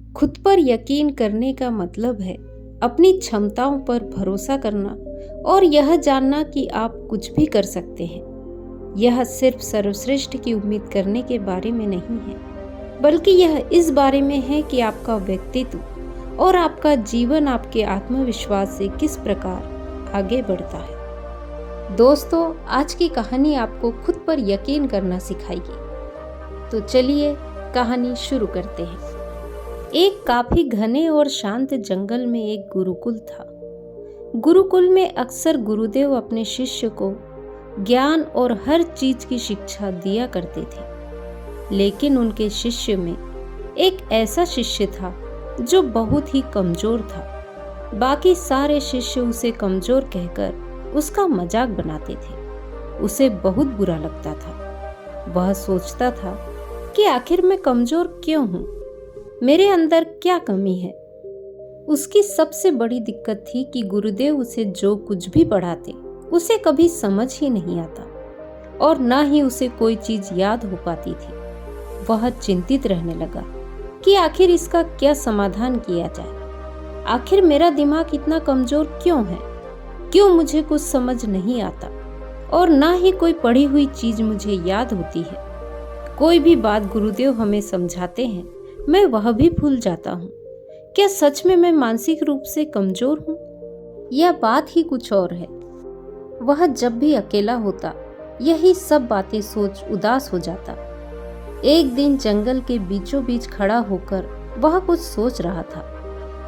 खुद पर यकीन करने का मतलब है अपनी क्षमताओं पर भरोसा करना और यह जानना कि आप कुछ भी कर सकते हैं। यह सिर्फ सर्वश्रेष्ठ की उम्मीद करने के बारे में नहीं है, बल्कि यह इस बारे में है कि आपका व्यक्तित्व और आपका जीवन आपके आत्मविश्वास से किस प्रकार आगे बढ़ता है। दोस्तों, आज की कहानी आपको खुद पर यकीन करना सिखाएगी। तो चलिए कहानी शुरू करते हैं। एक काफी घने और शांत जंगल में एक गुरुकुल था। गुरुकुल में अक्सर गुरुदेव अपने शिष्य को ज्ञान और हर चीज की शिक्षा दिया करते थे, लेकिन उनके शिष्य में एक ऐसा शिष्य था जो बहुत ही कमजोर था। बाकी सारे शिष्य उसे कमजोर कहकर उसका मजाक बनाते थे। उसे बहुत बुरा लगता था। वह सोचता था कि आखिर मैं कमजोर क्यों हूं? मेरे अंदर क्या कमी है? उसकी सबसे बड़ी दिक्कत थी कि गुरुदेव उसे जो कुछ भी पढ़ाते उसे कभी समझ ही नहीं आता और ना ही उसे कोई चीज याद हो पाती थी। वह चिंतित रहने लगा कि आखिर इसका क्या समाधान किया जाए। आखिर मेरा दिमाग इतना कमजोर क्यों है? क्यों मुझे कुछ समझ नहीं आता और ना ही कोई पढ़ी हुई चीज मुझे याद होती है। कोई भी बात गुरुदेव हमें समझाते हैं, मैं वह भी भूल जाता हूँ। क्या सच में मैं मानसिक रूप से कमजोर हूँ? यह बात ही कुछ और है। वह जब भी अकेला होता यही सब बातें सोच उदास हो जाता। एक दिन जंगल के बीचों बीच खड़ा होकर वह कुछ सोच रहा था।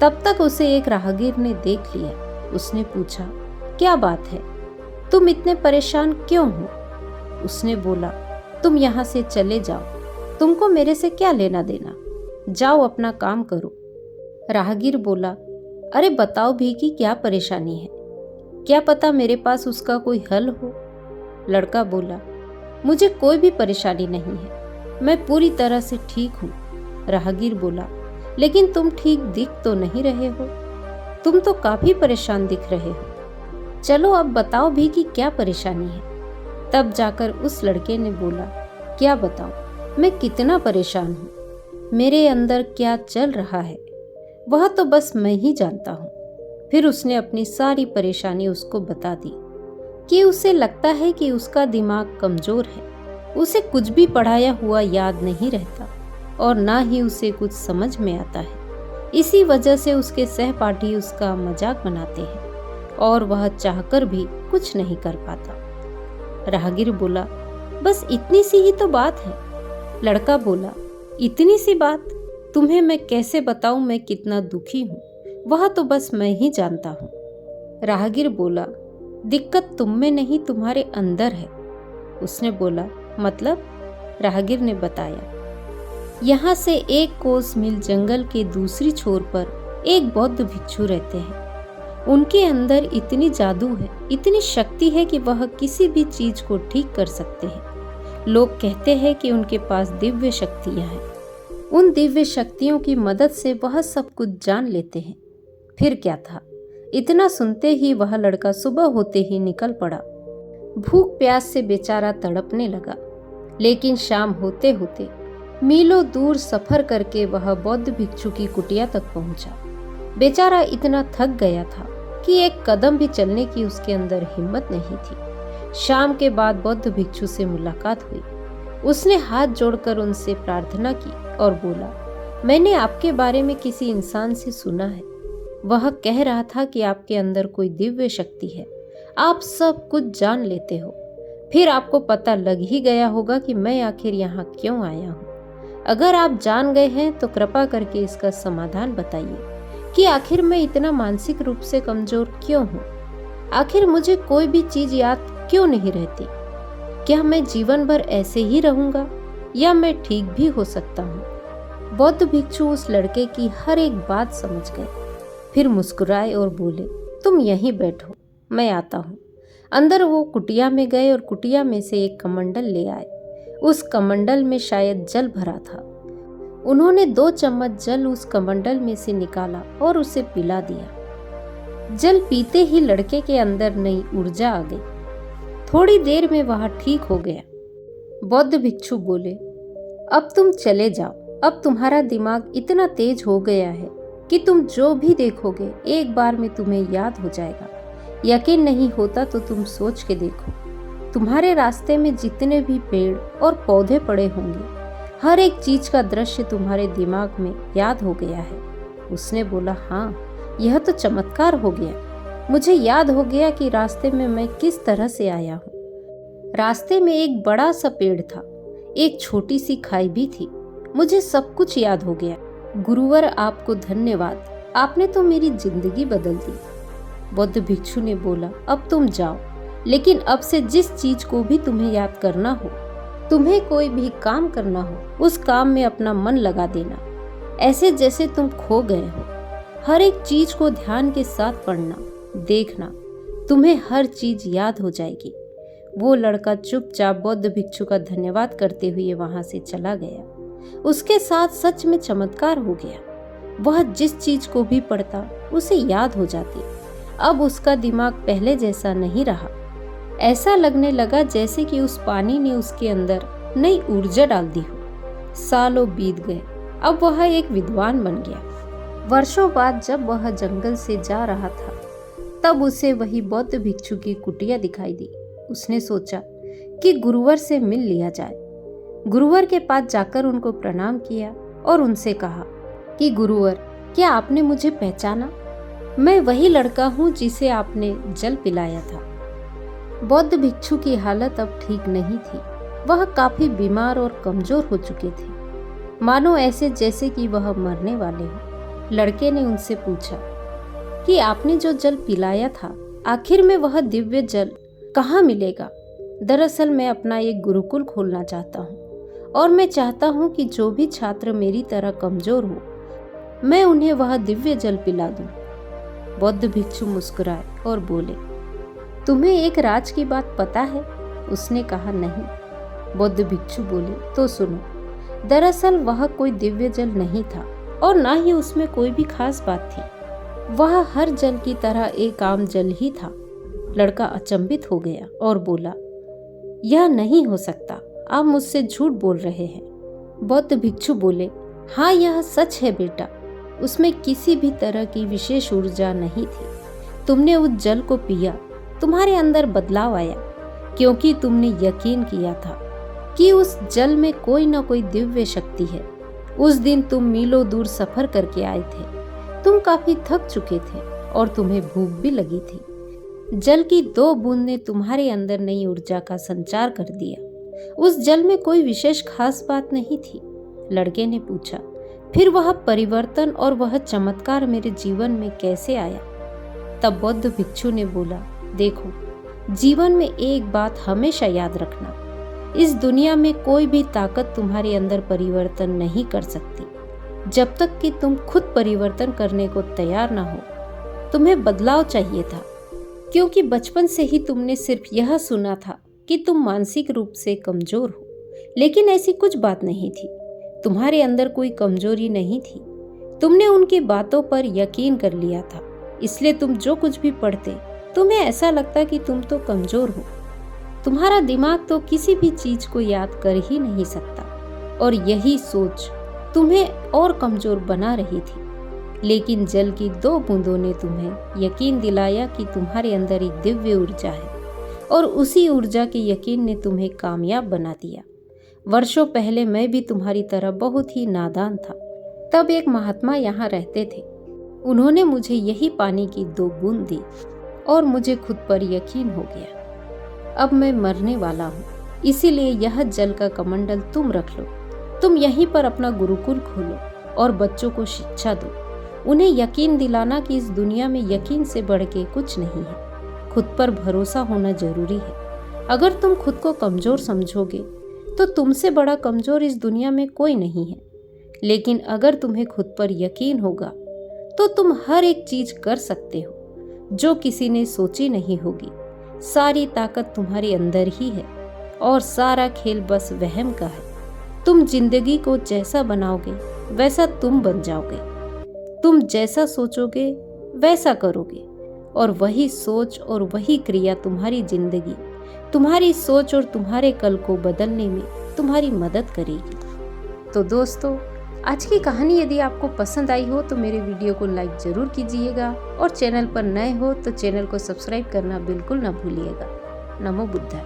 तब तक उसे एक राहगीर ने देख लिया। उसने पूछा, क्या बात है? तुम इतने परेशान क्यों हो? उसने बोला, तुम यहाँ से चले जाओ। तुमको मेरे से क्या लेना देना? जाओ अपना काम करो। राहगीर बोला, अरे बताओ भी कि क्या परेशानी है? क्या पता मेरे पास उसका कोई हल हो। लड़का बोला, मुझे कोई भी परेशानी नहीं है, मैं पूरी तरह से ठीक हूँ। राहगीर बोला, लेकिन तुम ठीक दिख तो नहीं रहे हो, तुम तो काफी परेशान दिख रहे हो। चलो अब बताओ भी कि क्या परेशानी है। तब जाकर उस लड़के ने बोला, क्या बताऊं, मैं कितना परेशान हूँ। मेरे अंदर क्या चल रहा है वह तो बस मैं ही जानता हूँ। फिर उसने अपनी सारी परेशानी उसको बता दी कि उसे लगता है कि उसका दिमाग कमजोर है, उसे कुछ भी पढ़ाया हुआ याद नहीं रहता और ना ही उसे कुछ समझ में आता है। इसी वजह से उसके सहपाठी उसका मजाक बनाते हैं और वह चाहकर भी कुछ नहीं कर पाता। राहगीर बोला, बस इतनी सी ही तो बात है। लड़का बोला, इतनी सी बात? तुम्हें मैं कैसे बताऊं मैं कितना दुखी हूं, वह तो बस मैं ही जानता हूं। राहगीर बोला, दिक्कत तुम में नहीं तुम्हारे अंदर है। उसने बोला, मतलब? राहगीर ने बताया, यहाँ से एक कोस मील जंगल के दूसरी छोर पर एक बौद्ध भिक्षु रहते हैं। उनके अंदर इतनी जादू है, इतनी शक्ति है कि वह किसी भी चीज को ठीक कर सकते हैं। लोग कहते हैं कि उनके पास दिव्य शक्तियां हैं। उन दिव्य शक्तियों की मदद से वह सब कुछ जान लेते हैं। फिर क्या था, इतना सुनते ही वह लड़का सुबह होते ही निकल पड़ा। भूख प्यास से बेचारा तड़पने लगा, लेकिन शाम होते होते मीलों दूर सफर करके वह बौद्ध भिक्षु की कुटिया तक पहुंचा। बेचारा इतना थक गया था कि एक कदम भी चलने की उसके अंदर हिम्मत नहीं थी। शाम के बाद बौद्ध भिक्षु से मुलाकात हुई। उसने हाथ जोड़कर उनसे प्रार्थना की और बोला, मैंने आपके बारे में किसी इंसान से सुना है। वह कह रहा था कि आपके अंदर कोई दिव्य शक्ति है, आप सब कुछ जान लेते हो। फिर आपको पता लग ही गया होगा कि मैं आखिर यहाँ क्यों आया हूँ। अगर आप जान गए हैं तो कृपा करके इसका समाधान बताइए कि आखिर मैं इतना मानसिक रूप से कमजोर क्यों हूँ। आखिर मुझे कोई भी चीज याद क्यों नहीं रहती? क्या मैं जीवन भर ऐसे ही रहूंगा या मैं ठीक भी हो सकता हूँ? बौद्ध भिक्षु उस लड़के की हर एक बात समझ गए। फिर मुस्कुराए और बोले, तुम यहीं बैठो, मैं आता हूँ। अंदर वो कुटिया में गए और कुटिया में से एक कमंडल ले आए। उस कमंडल में शायद जल भरा था। उन्होंने 2 चम्मच जल उस कमंडल में से निकाला और उसे पिला दिया। जल पीते ही लड़के के अंदर नई ऊर्जा आ गई। थोड़ी देर में वह ठीक हो गया। बौद्ध भिक्षु बोले, अब तुम चले जाओ, अब तुम्हारा दिमाग इतना तेज हो गया है कि तुम जो भी देखोगे एक बार में तुम्हें याद हो जाएगा। यकीन नहीं होता तो तुम सोच के देखो, तुम्हारे रास्ते में जितने भी पेड़ और पौधे पड़े होंगे, हर एक चीज का दृश्य तुम्हारे दिमाग में याद हो गया है। उसने बोला, हाँ, यह तो चमत्कार हो गया। मुझे याद हो गया कि रास्ते में मैं किस तरह से आया हूँ। रास्ते में एक बड़ा सा पेड़ था, एक छोटी सी खाई भी थी। मुझे सब कुछ याद हो गया। गुरुवर, आपको धन्यवाद, आपने तो मेरी जिंदगी बदल दी। बौद्ध भिक्षु ने बोला, अब तुम जाओ, लेकिन अब से जिस चीज को भी तुम्हें याद करना हो, तुम्हें कोई भी काम करना हो, उस काम में अपना मन लगा देना, ऐसे जैसे तुम खो गए हो। हर एक चीज को ध्यान के साथ पढ़ना, देखना, तुम्हें हर चीज याद हो जाएगी। वो लड़का चुपचाप बौद्ध भिक्षु का धन्यवाद करते हुए वहां से चला गया। उसके साथ सच में चमत्कार हो गया। वह जिस चीज को भी पढ़ता उसे याद हो जाती। अब उसका दिमाग पहले जैसा नहीं रहा। ऐसा लगने लगा जैसे कि उस पानी ने उसके अंदर नई ऊर्जा डाल दी हो। सालों बीत गए, अब वह एक विद्वान बन गया। वर्षों बाद जब वह जंगल से जा रहा था, तब उसे वही बौद्ध भिक्षु की कुटिया दिखाई दी। उसने सोचा कि गुरुवर से मिल लिया जाए। गुरुवर के पास जाकर उनको प्रणाम किया और उनसे कहा कि गुरुवर, क्या आपने मुझे पहचाना? मैं वही लड़का हूँ जिसे आपने जल पिलाया था। बौद्ध भिक्षु की हालत अब ठीक नहीं थी। वह काफी बीमार और कमजोर हो चुके थे, मानो ऐसे जैसे कि वह मरने वाले हो। लड़के ने उनसे पूछा कि आपने जो जल पिलाया था, आखिर में वह दिव्य जल कहाँ मिलेगा? दरअसल मैं अपना एक गुरुकुल खोलना चाहता हूँ और मैं चाहता हूँ कि जो भी छात्र मेरी तरह कमजोर हो, मैं उन्हें वह दिव्य जल पिला दूं। बौद्ध भिक्षु मुस्कुराए और बोले, तुम्हें एक राज की बात पता है? उसने कहा, नहीं। बौद्ध भिक्षु बोले, तो सुनो। दरअसल वह कोई दिव्य जल नहीं था और ना ही उसमें कोई भी खास बात थी। वह हर जल की तरह एक आम जल ही था। लड़का अचंभित हो गया और बोला, यह नहीं हो सकता, आप मुझसे झूठ बोल रहे हैं। बौद्ध भिक्षु बोले, हाँ, यह सच है बेटा। उसमें किसी भी तरह की विशेष ऊर्जा नहीं थी। तुमने उस जल को पिया, तुम्हारे अंदर बदलाव आया, क्योंकि तुमने यकीन किया था कि उस जल में कोई ना कोई दिव्य शक्ति है। उस दिन तुम मीलों दूर सफर करके आए थे। तुम काफी थक चुके थे और तुम्हें भूख भी लगी थी। जल की 2 बूंद ने तुम्हारे अंदर नई ऊर्जा का संचार कर दिया। उस जल में कोई विशेष खास बात नहीं थी। लड़के ने पूछा, फिर वह परिवर्तन और वह चमत्कार मेरे जीवन में कैसे आया? तब बौद्ध भिक्षु ने बोला, देखो, जीवन में एक बात हमेशा याद रखना, इस दुनिया में कोई भी ताकत तुम्हारे अंदर परिवर्तन नहीं कर सकती जब तक कि तुम खुद परिवर्तन करने को तैयार ना हो। तुम्हें बदलाव चाहिए था, क्योंकि बचपन से ही तुमने सिर्फ यह सुना था कि तुम मानसिक रूप से कमजोर हो, लेकिन ऐसी कुछ बात नहीं थी। तुम्हारे अंदर कोई कमजोरी नहीं थी। तुमने उनकी बातों पर यकीन कर लिया था, इसलिए तुम जो कुछ भी पढ़ते, तुम्हें ऐसा लगता कि तुम तो कमजोर हो। तुम्हारा दिमाग तो किसी भी चीज को याद कर ही नहीं सकता, और यही सोच तुम्हें और कमजोर बना रही थी। लेकिन जल की 2 बूंदों ने तुम्हें यकीन दिलाया कि तुम्हारे अंदर एक दिव्य ऊर्जा है, और उसी ऊर्जा के यकीन ने तुम्हें कामयाब बना दिया। वर्षों पहले मैं भी तुम्हारी तरह बहुत ही नादान था। तब एक महात्मा यहाँ रहते थे। उन्होंने मुझे यही पानी की 2 बूंद दी और मुझे खुद पर यकीन हो गया। अब मैं मरने वाला हूँ, इसीलिए यह जल का कमंडल तुम रख लो। तुम यहीं पर अपना गुरुकुल खोलो और बच्चों को शिक्षा दो। उन्हें यकीन दिलाना कि इस दुनिया में यकीन से बढ़ के कुछ नहीं है। खुद पर भरोसा होना जरूरी है। अगर तुम खुद को कमजोर समझोगे तो तुमसे बड़ा कमजोर इस दुनिया में कोई नहीं है। लेकिन अगर तुम्हें खुद पर यकीन होगा तो तुम हर एक चीज कर सकते हो जो किसी ने सोची नहीं होगी। सारी ताकत तुम्हारे अंदर ही है और सारा खेल बस वहम का है। तुम जिंदगी को जैसा बनाओगे वैसा तुम बन जाओगे। तुम जैसा सोचोगे वैसा करोगे, और वही सोच और वही क्रिया तुम्हारी जिंदगी, तुम्हारी सोच और तुम्हारे कल को बदलने में तुम्हारी मदद करेगी। तो दोस्तों, आज की कहानी यदि आपको पसंद आई हो तो मेरे वीडियो को लाइक ज़रूर कीजिएगा और चैनल पर नए हो तो चैनल को सब्सक्राइब करना बिल्कुल ना भूलिएगा। नमो बुद्धाय।